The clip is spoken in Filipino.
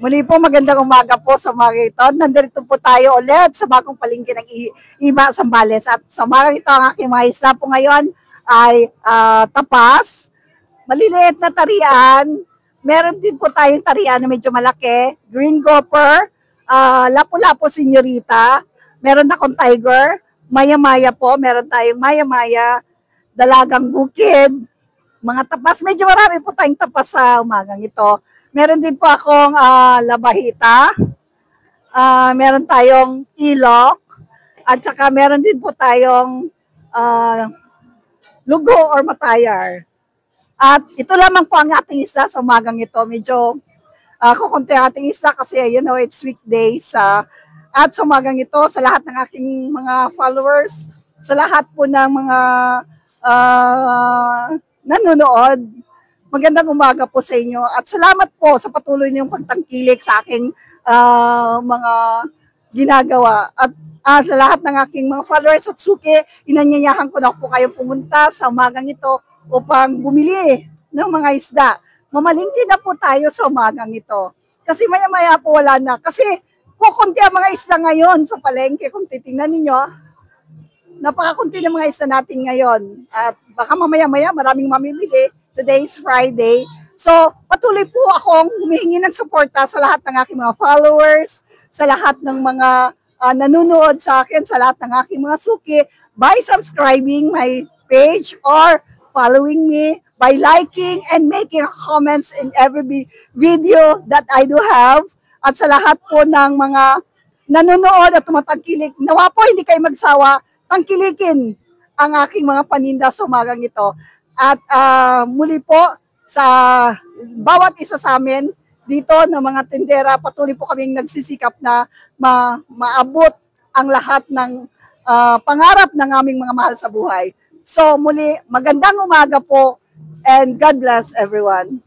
Muli po, magandang umaga po sa mga ito. Nandito po tayo ulit sa bagong palengke ng Iba, Zambales. At sa mga ito, ang aking mga isda po ngayon ay tapas, maliliit na tarian. Meron din po tayong tarian na medyo malaki, green gopher, lapu-lapu senyorita, meron akong tiger, maya-maya po, meron tayong maya-maya, dalagang bukid, mga tapas. Medyo marami po tayong tapas sa umagang ito. Meron din po akong labahita, meron tayong ilok, at saka meron din po tayong lugo or matayar. At ito lamang po ang ating isda sa umagang ito. Medyo kukunti ang ating isda kasi it's weekdays. At sa umagang ito, sa lahat ng aking mga followers, sa lahat po ng mga nanonood, magandang umaga po sa inyo at salamat po sa patuloy niyong pagtangkilik sa aking mga ginagawa. At sa lahat ng aking mga followers at suki, inanyayahan ko na po kayo pumunta sa umagang ito upang bumili ng mga isda. Mamalingki na po tayo sa umagang ito. Kasi maya-maya po wala na. Kasi kukunti ang mga isda ngayon sa palengke. Kung titingnan ninyo, napakakunti ng mga isda natin ngayon. At baka mamaya-maya maraming mamimili. Today is Friday. So, patuloy po akong humihingi ng suporta sa lahat ng aking mga followers, sa lahat ng mga nanonood sa akin, sa lahat ng aking mga suki, by subscribing my page or following me, by liking and making comments in every video that I do have. At sa lahat po ng mga nanonood at tumatangkilik, nawa po hindi kayo magsawa, tangkilikin ang aking mga paninda sa umagang ito. At muli po sa bawat isa sa amin dito na mga tindera, patuloy po kaming nagsisikap na maabot ang lahat ng pangarap ng aming mga mahal sa buhay. So muli, magandang umaga po and God bless everyone.